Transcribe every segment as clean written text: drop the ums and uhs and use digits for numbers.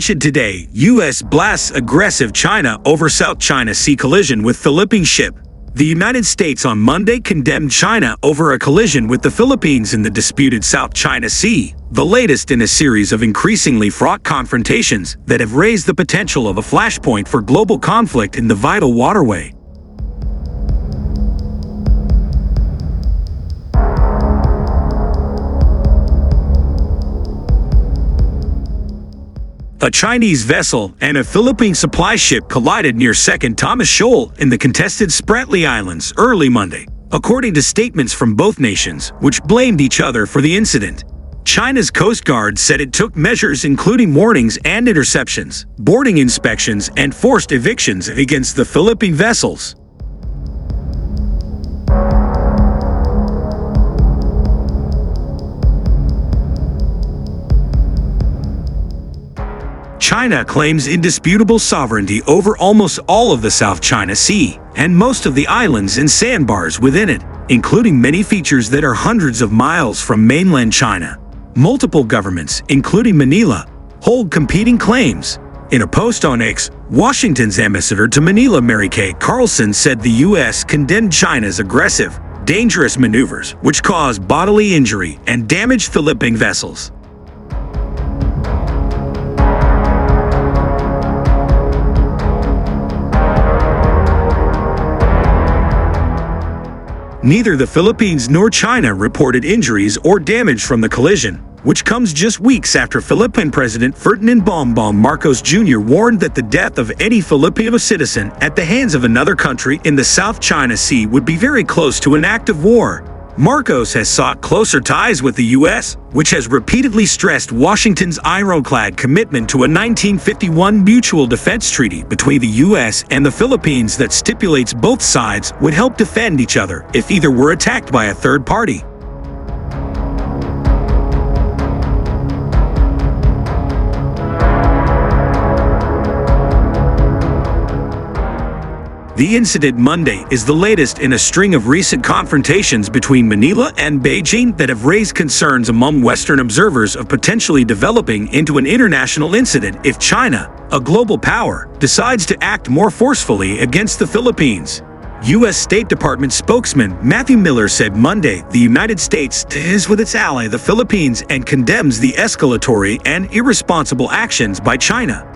Attention today, U.S. blasts aggressive China over South China Sea collision with Philippine ship. The United States on Monday condemned China over a collision with the Philippines in the disputed South China Sea, the latest in a series of increasingly fraught confrontations that have raised the potential of a flashpoint for global conflict in the vital waterway. A Chinese vessel and a Philippine supply ship collided near Second Thomas Shoal in the contested Spratly Islands early Monday, according to statements from both nations, which blamed each other for the incident. China's Coast Guard said it took measures including warnings and interceptions, boarding inspections, and forced evictions against the Philippine vessels. China claims indisputable sovereignty over almost all of the South China Sea and most of the islands and sandbars within it, including many features that are hundreds of miles from mainland China. Multiple governments, including Manila, hold competing claims. In a post on X, Washington's ambassador to Manila, Mary Kay Carlson, said the U.S. condemned China's aggressive, dangerous maneuvers, which caused bodily injury and damaged Philippine vessels. Neither the Philippines nor China reported injuries or damage from the collision, which comes just weeks after Philippine President Ferdinand Bongbong Marcos Jr. warned that the death of any Filipino citizen at the hands of another country in the South China Sea would be very close to an act of war. Marcos has sought closer ties with the U.S., which has repeatedly stressed Washington's ironclad commitment to a 1951 mutual defense treaty between the U.S. and the Philippines that stipulates both sides would help defend each other if either were attacked by a third party. The incident Monday is the latest in a string of recent confrontations between Manila and Beijing that have raised concerns among Western observers of potentially developing into an international incident if China, a global power, decides to act more forcefully against the Philippines. U.S. State Department spokesman Matthew Miller said Monday the United States is with its ally the Philippines and condemns the escalatory and irresponsible actions by China.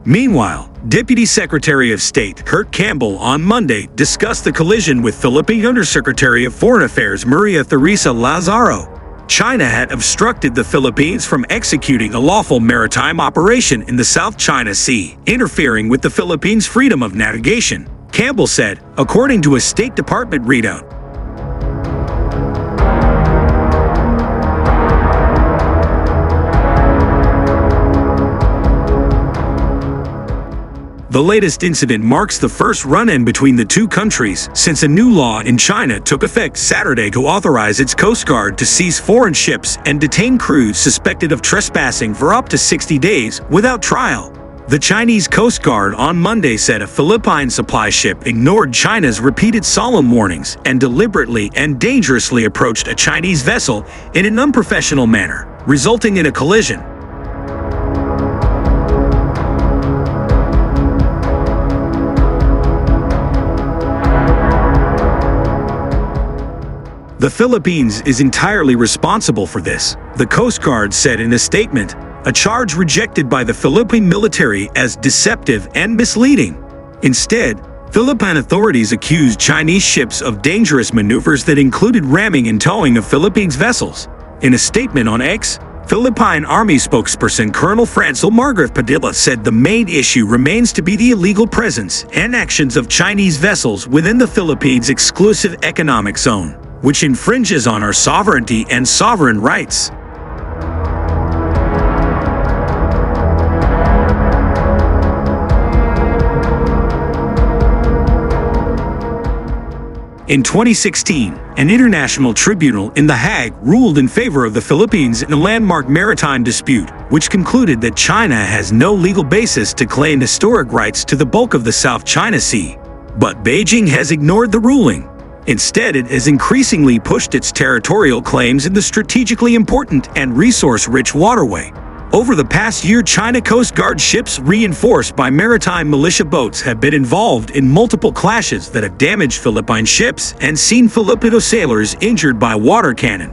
Meanwhile, Deputy Secretary of State Kurt Campbell on Monday discussed the collision with Philippine Undersecretary of Foreign Affairs Maria Theresa Lazaro. China had obstructed the Philippines from executing a lawful maritime operation in the South China Sea, interfering with the Philippines' freedom of navigation, Campbell said, according to a State Department readout. The latest incident marks the first run-in between the two countries since a new law in China took effect Saturday to authorize its Coast Guard to seize foreign ships and detain crews suspected of trespassing for up to 60 days without trial. The Chinese Coast Guard on Monday said a Philippine supply ship ignored China's repeated solemn warnings and deliberately and dangerously approached a Chinese vessel in an unprofessional manner, resulting in a collision. The Philippines is entirely responsible for this, the Coast Guard said in a statement, a charge rejected by the Philippine military as deceptive and misleading. Instead, Philippine authorities accused Chinese ships of dangerous maneuvers that included ramming and towing of Philippines vessels. In a statement on X, Philippine Army spokesperson Colonel Francil Margaret Padilla said the main issue remains to be the illegal presence and actions of Chinese vessels within the Philippines' exclusive economic zone, which infringes on our sovereignty and sovereign rights. In 2016, an international tribunal in The Hague ruled in favor of the Philippines in a landmark maritime dispute, which concluded that China has no legal basis to claim historic rights to the bulk of the South China Sea. But Beijing has ignored the ruling. Instead, it has increasingly pushed its territorial claims in the strategically important and resource-rich waterway. Over the past year, China Coast Guard ships reinforced by maritime militia boats have been involved in multiple clashes that have damaged Philippine ships and seen Filipino sailors injured by water cannon.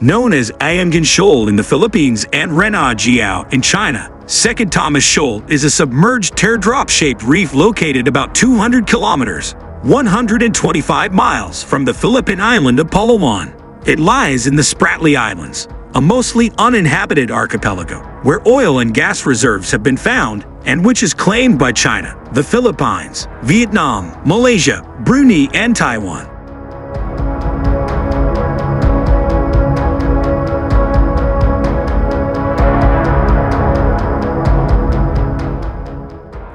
Known as Ayungin Shoal in the Philippines and Rena Jiao in China, Second Thomas Shoal is a submerged teardrop-shaped reef located about 200 kilometers, 125 miles from the Philippine island of Palawan. It lies in the Spratly Islands, a mostly uninhabited archipelago, where oil and gas reserves have been found and which is claimed by China, the Philippines, Vietnam, Malaysia, Brunei, and Taiwan.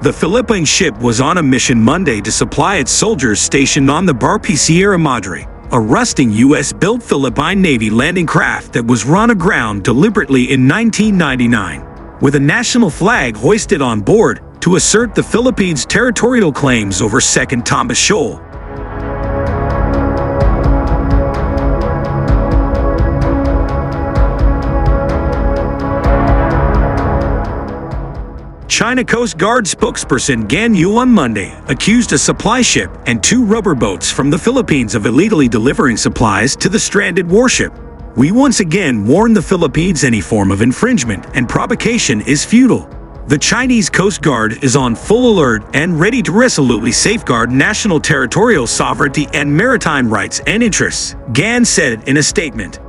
The Philippine ship was on a mission Monday to supply its soldiers stationed on the barco Sierra Madre, a rusting U.S.-built Philippine Navy landing craft that was run aground deliberately in 1999, with a national flag hoisted on board to assert the Philippines' territorial claims over Second Thomas Shoal. China Coast Guard spokesperson Gan Yu on Monday accused a supply ship and 2 rubber boats from the Philippines of illegally delivering supplies to the stranded warship. "We once again warn the Philippines any form of infringement and provocation is futile. The Chinese Coast Guard is on full alert and ready to resolutely safeguard national territorial sovereignty and maritime rights and interests," Gan said in a statement.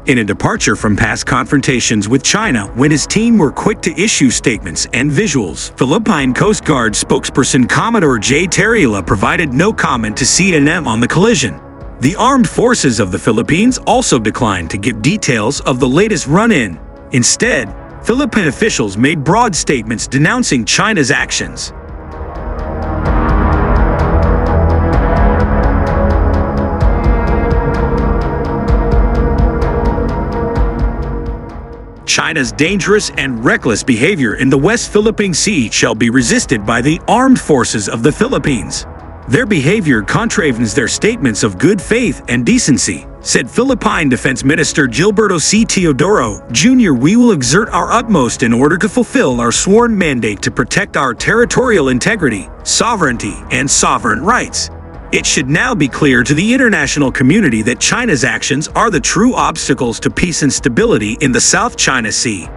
In a departure from past confrontations with China when his team were quick to issue statements and visuals, Philippine Coast Guard spokesperson Commodore J. Terrila provided no comment to CNN on the collision. The armed forces of the Philippines also declined to give details of the latest run-in. Instead, Philippine officials made broad statements denouncing China's actions. China's dangerous and reckless behavior in the West Philippine Sea shall be resisted by the armed forces of the Philippines. Their behavior contravenes their statements of good faith and decency, said Philippine Defense Minister Gilberto C. Teodoro Jr. "We will exert our utmost in order to fulfill our sworn mandate to protect our territorial integrity, sovereignty, and sovereign rights. It should now be clear to the international community that China's actions are the true obstacles to peace and stability in the South China Sea."